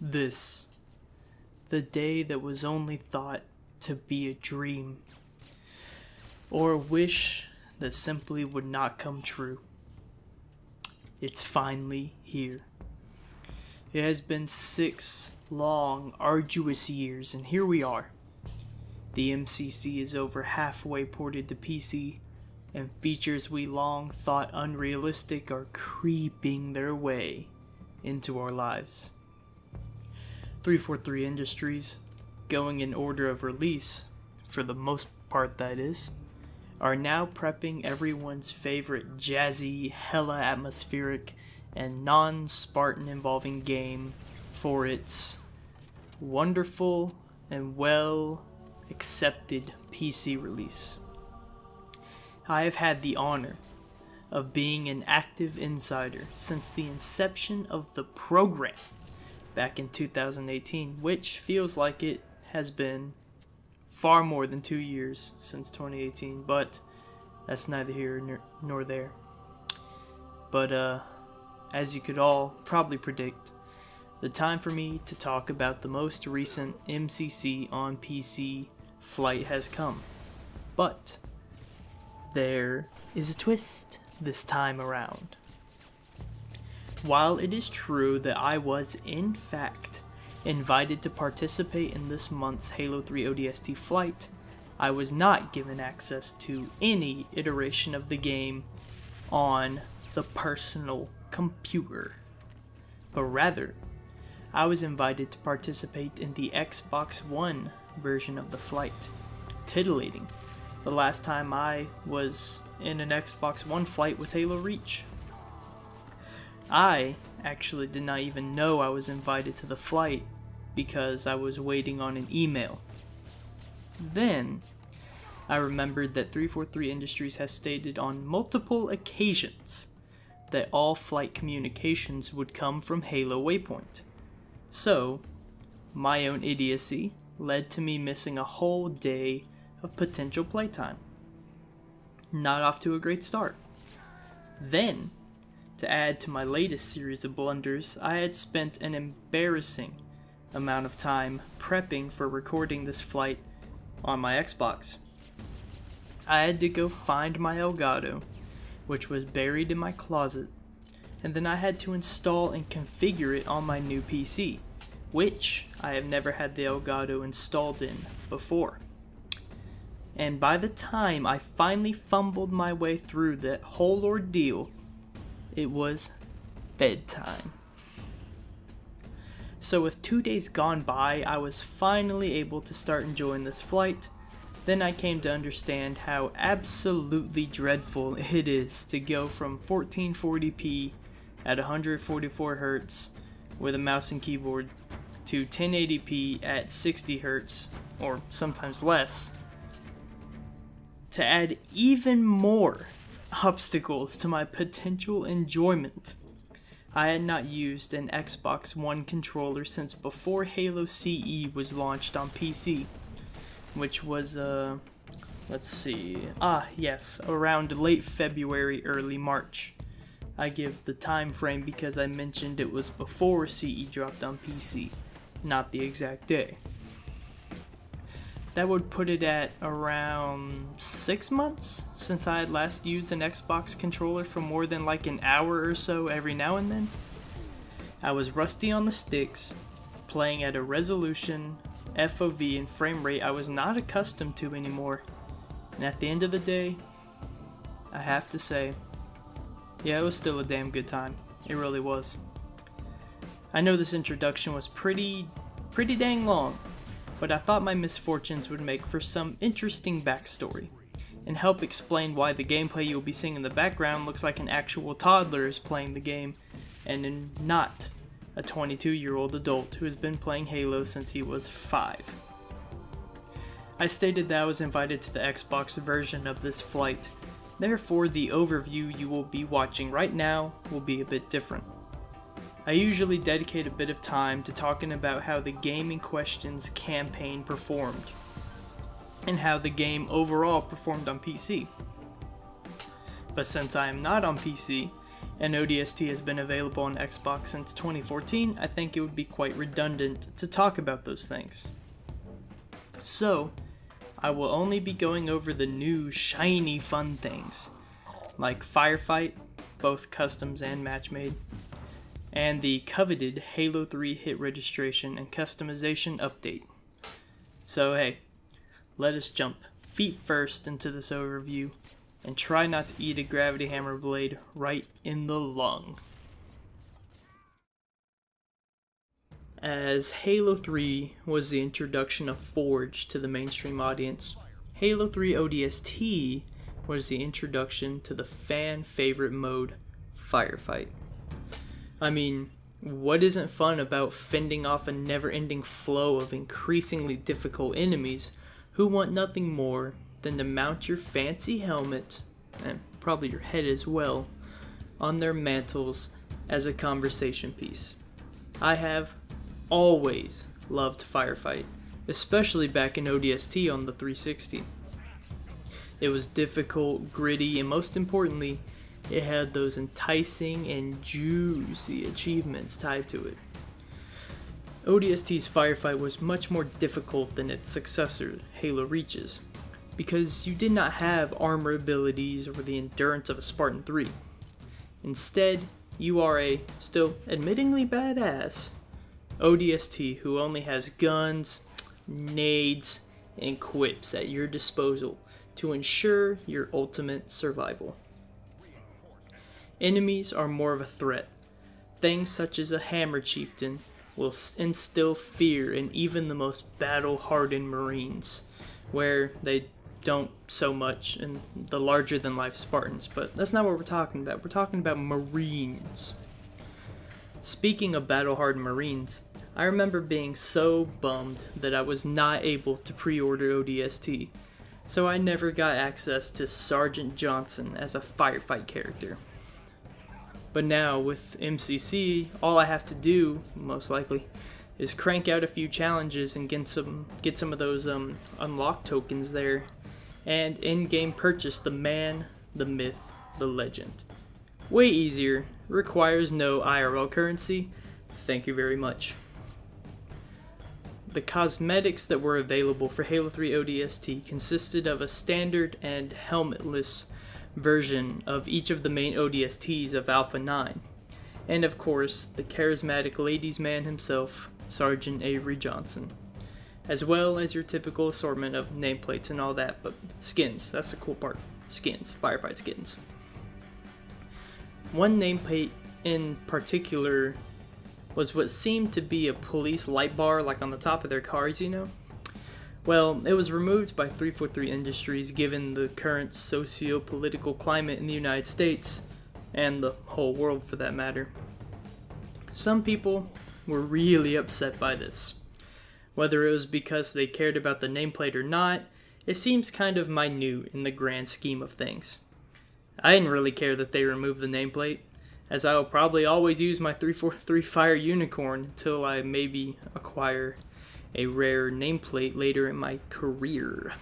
This, the day that was only thought to be a dream, or a wish that simply would not come true. It's finally here. It has been 6 long, arduous years, and here we are. The MCC is over halfway ported to PC, and features we long thought unrealistic are creeping their way into our lives. 343 Industries, going in order of release, for the most part that is, are now prepping everyone's favorite jazzy, hella atmospheric, and non-Spartan involving game for its wonderful and well accepted PC release. I have had the honor of being an active insider since the inception of the program back in 2018, which feels like it has been far more than 2 years since 2018, but that's neither here nor there. But as you could all probably predict, the time for me to talk about the most recent MCC on PC flight has come. But there is a twist this time around. While it is true that I was in fact invited to participate in this month's Halo 3 ODST flight, I was not given access to any iteration of the game on the personal computer, but rather I was invited to participate in the Xbox One version of the flight. Titillating. The last time I was in an Xbox One flight was Halo Reach. I actually did not even know I was invited to the flight because I was waiting on an email. Then I remembered that 343 Industries has stated on multiple occasions that all flight communications would come from Halo Waypoint. So, my own idiocy led to me missing a whole day of potential playtime. Not off to a great start. Then, to add to my latest series of blunders, I had spent an embarrassing amount of time prepping for recording this flight on my Xbox. I had to go find my Elgato, which was buried in my closet, and then I had to install and configure it on my new PC, which I have never had the Elgato installed in before. And by the time I finally fumbled my way through that whole ordeal, it was bedtime. So with 2 days gone by, I was finally able to start enjoying this flight. Then I came to understand how absolutely dreadful it is to go from 1440p at 144 Hz with a mouse and keyboard to 1080p at 60 Hz, or sometimes less, to add even more obstacles to my potential enjoyment. I had not used an Xbox One controller since before Halo CE was launched on PC, which was, around late February, early March. I give the time frame because I mentioned it was before CE dropped on PC, not the exact day. That would put it at around 6 months since I had last used an Xbox controller for more than like an hour or so every now and then. I was rusty on the sticks, playing at a resolution, FOV, and frame rate I was not accustomed to anymore. And at the end of the day, I have to say, yeah, it was still a damn good time. It really was. I know this introduction was pretty dang long, but I thought my misfortunes would make for some interesting backstory, and help explain why the gameplay you'll be seeing in the background looks like an actual toddler is playing the game, and not a 22-year-old adult who has been playing Halo since he was 5. I stated that I was invited to the Xbox version of this flight, therefore the overview you will be watching right now will be a bit different. I usually dedicate a bit of time to talking about how the game in question's campaign performed, and how the game overall performed on PC. But since I am not on PC, and ODST has been available on Xbox since 2014, I think it would be quite redundant to talk about those things. So, I will only be going over the new, shiny, fun things, like Firefight, both customs and match-made, and the coveted Halo 3 hit registration and customization update. So hey, let us jump feet first into this overview, and try not to eat a gravity hammer blade right in the lung. As Halo 3 was the introduction of Forge to the mainstream audience, Halo 3 ODST was the introduction to the fan favorite mode, Firefight. I mean, what isn't fun about fending off a never-ending flow of increasingly difficult enemies who want nothing more than to mount your fancy helmet, and probably your head as well, on their mantles as a conversation piece. I have always loved Firefight, especially back in ODST on the 360. It was difficult, gritty, and most importantly, it had those enticing and juicy achievements tied to it. ODST's Firefight was much more difficult than its successor, Halo Reach's, because you did not have armor abilities or the endurance of a Spartan 3. Instead, you are a, still admittingly badass, ODST who only has guns, nades, and quips at your disposal to ensure your ultimate survival. Enemies are more of a threat. Things such as a hammer chieftain will instill fear in even the most battle-hardened Marines, where they don't so much in the larger-than-life Spartans, but that's not what we're talking about. We're talking about Marines. Speaking of battle-hardened Marines, I remember being so bummed that I was not able to pre-order ODST, so I never got access to Sergeant Johnson as a Firefight character. But now, with MCC, all I have to do, most likely, is crank out a few challenges and get some of those unlock tokens there, and in-game purchase the man, the myth, the legend. Way easier, requires no IRL currency, thank you very much. The cosmetics that were available for Halo 3 ODST consisted of a standard and helmetless version of each of the main ODSTs of Alpha 9, and of course the charismatic ladies man himself, Sergeant Avery Johnson, as well as your typical assortment of nameplates and all that, but skins, that's the cool part, skins, Firefight skins. One nameplate in particular was what seemed to be a police light bar like on the top of their cars, you know? Well, it was removed by 343 Industries given the current socio-political climate in the United States, and the whole world for that matter. Some people were really upset by this. Whether it was because they cared about the nameplate or not, it seems kind of minute in the grand scheme of things. I didn't really care that they removed the nameplate, as I will probably always use my 343 Fire Unicorn until I maybe acquire a rare nameplate later in my career.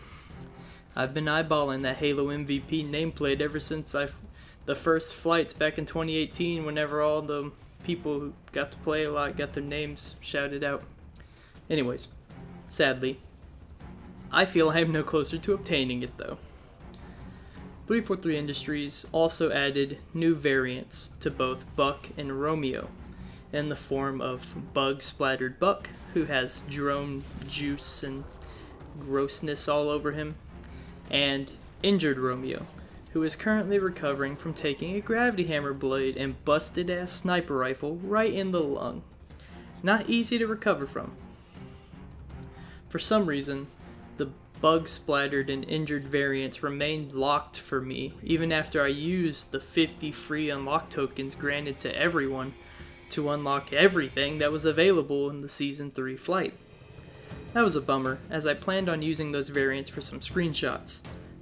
I've been eyeballing that Halo MVP nameplate ever since the first flights back in 2018, whenever all the people who got to play a lot got their names shouted out. Anyways, sadly, I feel I am no closer to obtaining it though. 343 Industries also added new variants to both Buck and Romeo, in the form of bug-splattered Buck, who has drone juice and grossness all over him, and injured Romeo, who is currently recovering from taking a gravity hammer blade and busted-ass sniper rifle right in the lung. Not easy to recover from. For some reason, the bug-splattered and injured variants remained locked for me even after I used the 50 free unlock tokens granted to everyone to unlock everything that was available in the Season 3 flight. That was a bummer, as I planned on using those variants for some screenshots,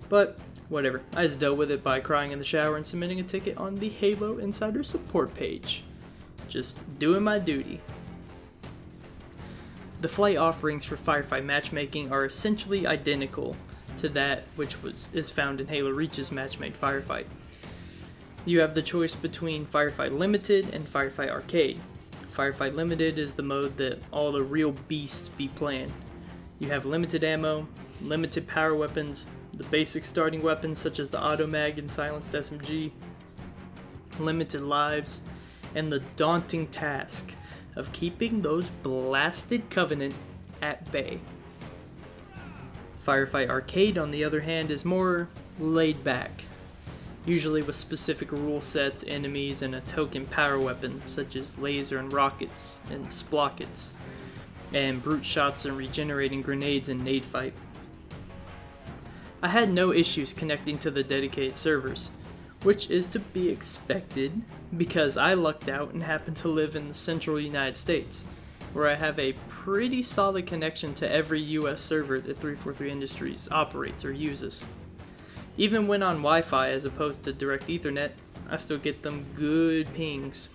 but whatever, I just dealt with it by crying in the shower and submitting a ticket on the Halo Insider support page. Just doing my duty. The flight offerings for Firefight matchmaking are essentially identical to that which is found in Halo Reach's matchmade Firefight. You have the choice between Firefight Limited and Firefight Arcade. Firefight Limited is the mode that all the real beasts be playing. You have limited ammo, limited power weapons, the basic starting weapons such as the automag and silenced SMG, limited lives, and the daunting task of keeping those blasted Covenant at bay. Firefight Arcade, on the other hand, is more laid back, usually with specific rule sets, enemies, and a token power weapon such as laser and rockets and sprockets, and brute shots and regenerating grenades in nade fight. I had no issues connecting to the dedicated servers, which is to be expected because I lucked out and happened to live in the central United States, where I have a pretty solid connection to every US server that 343 Industries operates or uses. Even when on Wi-Fi as opposed to direct Ethernet, I still get them good pings.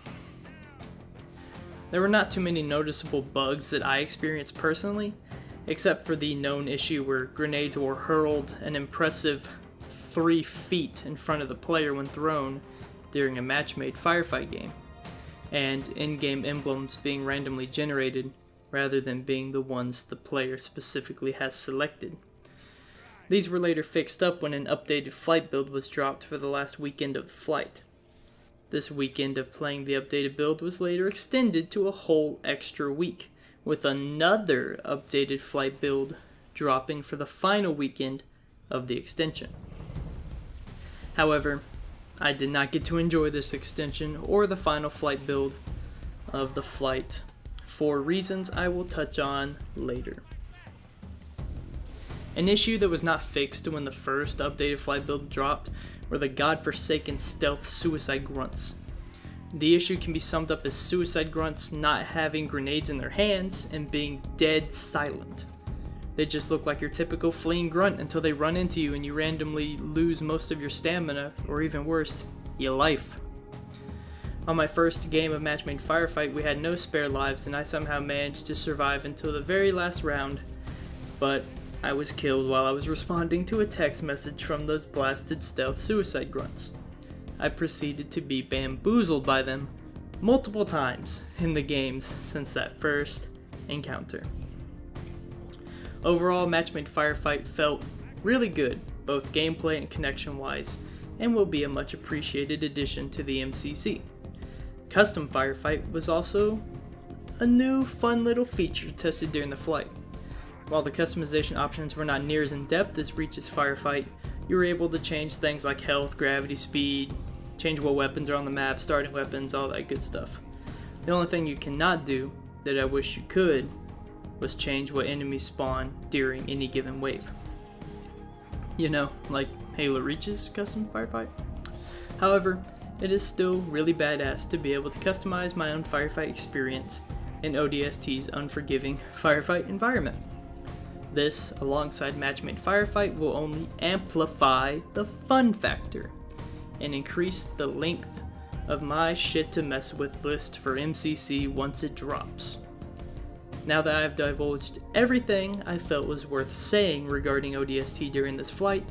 There were not too many noticeable bugs that I experienced personally, except for the known issue where grenades were hurled an impressive 3 feet in front of the player when thrown during a match-made Firefight game, and in-game emblems being randomly generated rather than being the ones the player specifically has selected. These were later fixed up when an updated flight build was dropped for the last weekend of the flight. This weekend of playing the updated build was later extended to a whole extra week, with another updated flight build dropping for the final weekend of the extension. However, I did not get to enjoy this extension or the final flight build of the flight for reasons I will touch on later. An issue that was not fixed when the first updated flight build dropped were the godforsaken stealth suicide grunts. The issue can be summed up as suicide grunts not having grenades in their hands and being dead silent. They just look like your typical fleeing grunt until they run into you and you randomly lose most of your stamina, or even worse, your life. On my first game of match-made Firefight, we had no spare lives and I somehow managed to survive until the very last round, but I was killed while I was responding to a text message from those blasted stealth suicide grunts. I proceeded to be bamboozled by them multiple times in the games since that first encounter. Overall, match-made Firefight felt really good, both gameplay and connection-wise, and will be a much appreciated addition to the MCC. Custom Firefight was also a new fun little feature tested during the flight. While the customization options were not near as in-depth as Reach's Firefight, you were able to change things like health, gravity, speed, change what weapons are on the map, starting weapons, all that good stuff. The only thing you cannot do, that I wish you could, was change what enemies spawn during any given wave. You know, like Halo Reach's custom Firefight. However, it is still really badass to be able to customize my own Firefight experience in ODST's unforgiving Firefight environment. This, alongside match-made Firefight, will only amplify the fun factor and increase the length of my shit to mess with list for MCC once it drops. Now that I have divulged everything I felt was worth saying regarding ODST during this flight,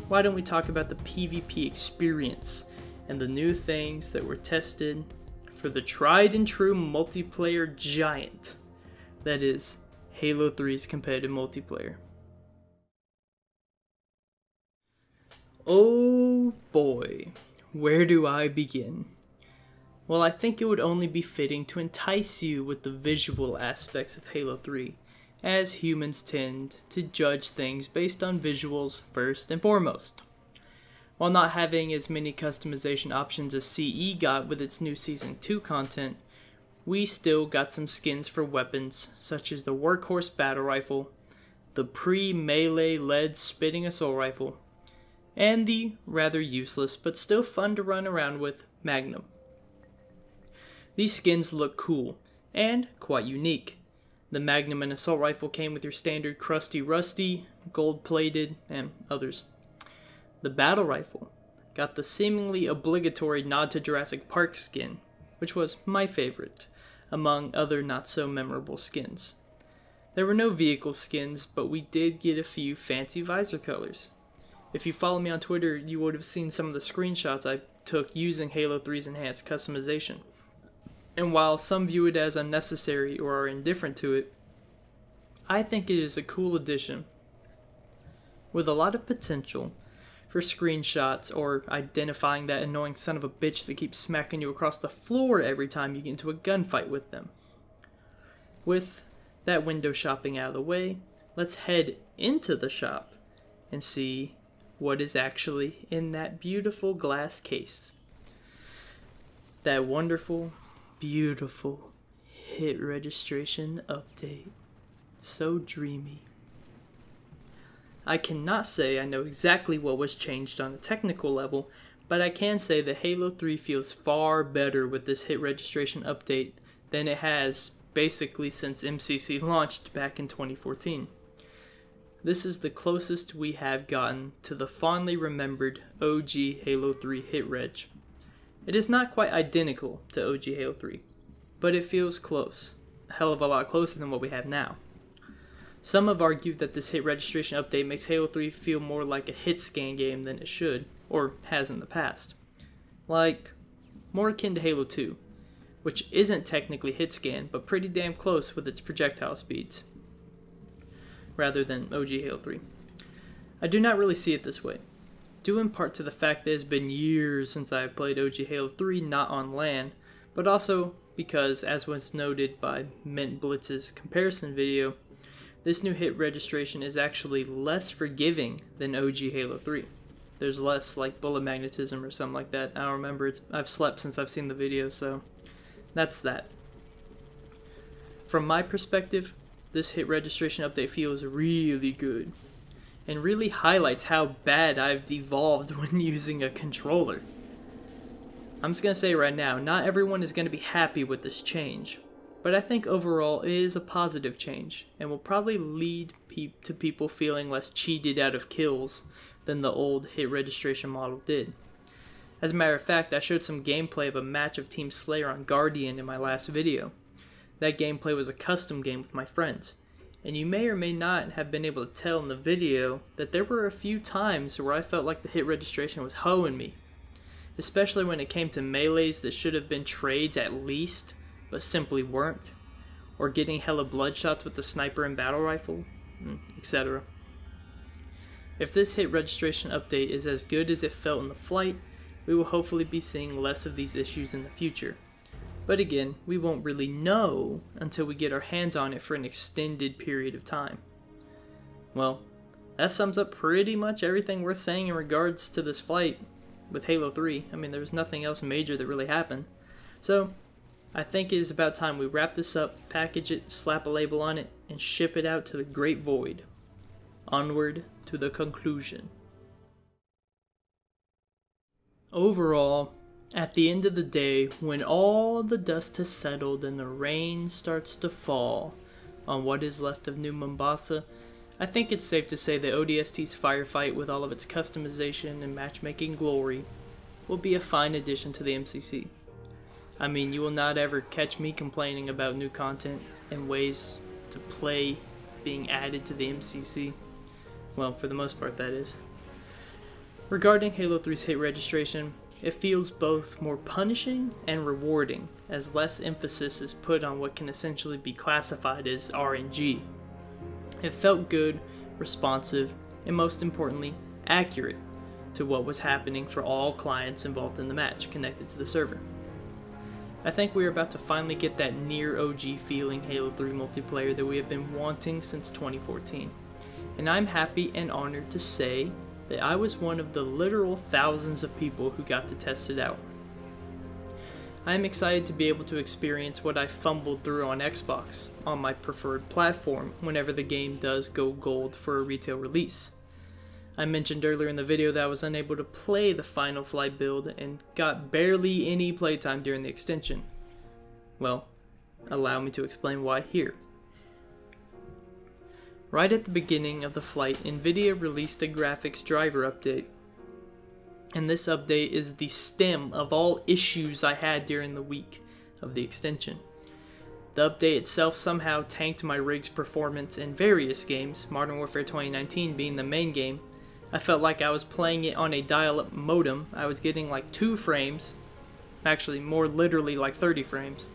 why don't we talk about the PvP experience and the new things that were tested for the tried and true multiplayer giant that is Halo 3's competitive multiplayer. Oh boy, where do I begin? Well, I think it would only be fitting to entice you with the visual aspects of Halo 3, as humans tend to judge things based on visuals first and foremost. While not having as many customization options as CE got with its new Season 2 content, we still got some skins for weapons such as the Workhorse Battle Rifle, the pre-melee lead spitting assault rifle, and the rather useless but still fun to run around with Magnum. These skins look cool and quite unique. The Magnum and assault rifle came with your standard crusty rusty, gold plated, and others. The battle rifle got the seemingly obligatory nod to Jurassic Park skin, which was my favorite, among other not so memorable skins. There were no vehicle skins, but we did get a few fancy visor colors. If you follow me on Twitter, you would have seen some of the screenshots I took using Halo 3's enhanced customization. And while some view it as unnecessary or are indifferent to it, I think it is a cool addition with a lot of potential for screenshots or identifying that annoying son of a bitch that keeps smacking you across the floor every time you get into a gunfight with them. With that window shopping out of the way, let's head into the shop and see what is actually in that beautiful glass case. That wonderful, beautiful hit registration update. So dreamy. I cannot say I know exactly what was changed on a technical level, but I can say that Halo 3 feels far better with this hit registration update than it has basically since MCC launched back in 2014. This is the closest we have gotten to the fondly remembered OG Halo 3 hit reg. It is not quite identical to OG Halo 3, but it feels close, a hell of a lot closer than what we have now. Some have argued that this hit registration update makes Halo 3 feel more like a hit scan game than it should, or has in the past. Like, more akin to Halo 2, which isn't technically hit scan, but pretty damn close with its projectile speeds, rather than OG Halo 3. I do not really see it this way, due in part to the fact that it's been years since I have played OG Halo 3 not on LAN, but also because, as was noted by Mint Blitz's comparison video, this new hit registration is actually less forgiving than OG Halo 3. There's less like bullet magnetism or something like that. I don't remember. I've slept since I've seen the video, so that's that. From my perspective, this hit registration update feels really good and really highlights how bad I've devolved when using a controller. I'm just going to say right now, not everyone is going to be happy with this change. But I think overall it is a positive change, and will probably lead to people feeling less cheated out of kills than the old hit registration model did. As a matter of fact, I showed some gameplay of a match of Team Slayer on Guardian in my last video. That gameplay was a custom game with my friends, and you may or may not have been able to tell in the video that there were a few times where I felt like the hit registration was hoeing me, especially when it came to melees that should have been trades at least, but simply weren't, or getting hella bloodshots with the sniper and battle rifle, etc. If this hit registration update is as good as it felt in the flight, we will hopefully be seeing less of these issues in the future. But again, we won't really know until we get our hands on it for an extended period of time. Well, that sums up pretty much everything worth saying in regards to this flight with Halo 3. I mean, there was nothing else major that really happened. So, I think it is about time we wrap this up, package it, slap a label on it, and ship it out to the great void. Onward to the conclusion. Overall, at the end of the day, when all the dust has settled and the rain starts to fall on what is left of New Mombasa, I think it's safe to say that ODST's Firefight, with all of its customization and matchmaking glory, will be a fine addition to the MCC. I mean, you will not ever catch me complaining about new content and ways to play being added to the MCC. Well, for the most part, that is. Regarding Halo 3's hit registration, it feels both more punishing and rewarding, as less emphasis is put on what can essentially be classified as RNG. It felt good, responsive, and most importantly, accurate to what was happening for all clients involved in the match connected to the server. I think we are about to finally get that near OG feeling Halo 3 multiplayer that we have been wanting since 2014. And I'm happy and honored to say that I was one of the literal thousands of people who got to test it out. I am excited to be able to experience what I fumbled through on Xbox, on my preferred platform, whenever the game does go gold for a retail release. I mentioned earlier in the video that I was unable to play the Final Flight build and got barely any playtime during the extension. Well, allow me to explain why here. Right at the beginning of the flight, Nvidia released a graphics driver update. And this update is the stem of all issues I had during the week of the extension. The update itself somehow tanked my rig's performance in various games, Modern Warfare 2019 being the main game, I felt like I was playing it on a dial-up modem. I was getting like 2 frames, actually more literally like 30 frames,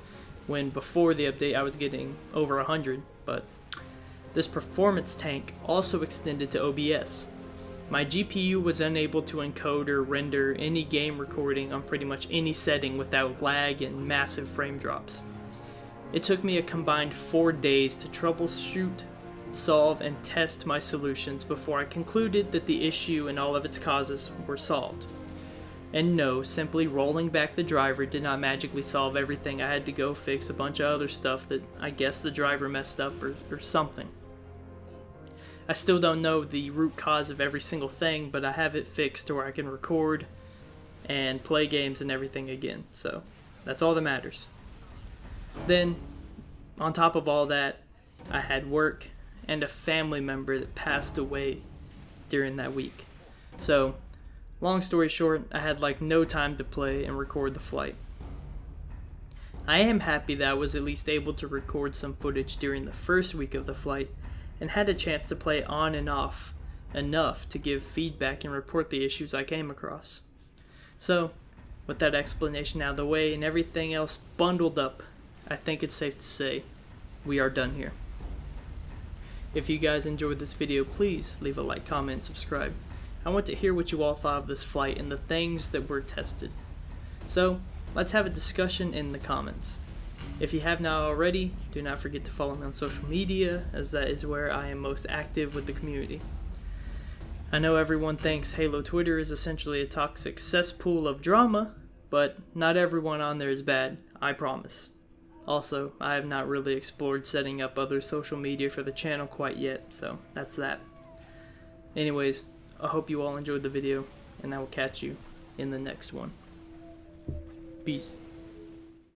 when before the update I was getting over 100, but this performance tank also extended to OBS. My GPU was unable to encode or render any game recording on pretty much any setting without lag and massive frame drops. It took me a combined 4 days to troubleshoot, solve, and test my solutions before I concluded that the issue and all of its causes were solved. And no, simply rolling back the driver did not magically solve everything. I had to go fix a bunch of other stuff that I guess the driver messed up or something. I still don't know the root cause of every single thing, but I have it fixed to where I can record and play games and everything again, so that's all that matters. Then, on top of all that, I had work and a family member that passed away during that week. So, long story short, I had like no time to play and record the flight. I am happy that I was at least able to record some footage during the first week of the flight and had a chance to play on and off enough to give feedback and report the issues I came across. So, with that explanation out of the way and everything else bundled up, I think it's safe to say we are done here. If you guys enjoyed this video, please leave a like, comment, and subscribe. I want to hear what you all thought of this flight and the things that were tested. So, let's have a discussion in the comments. If you have not already, do not forget to follow me on social media, as that is where I am most active with the community. I know everyone thinks Halo Twitter is essentially a toxic cesspool of drama, but not everyone on there is bad, I promise. Also, I have not really explored setting up other social media for the channel quite yet, so that's that. Anyways, I hope you all enjoyed the video, and I will catch you in the next one. Peace.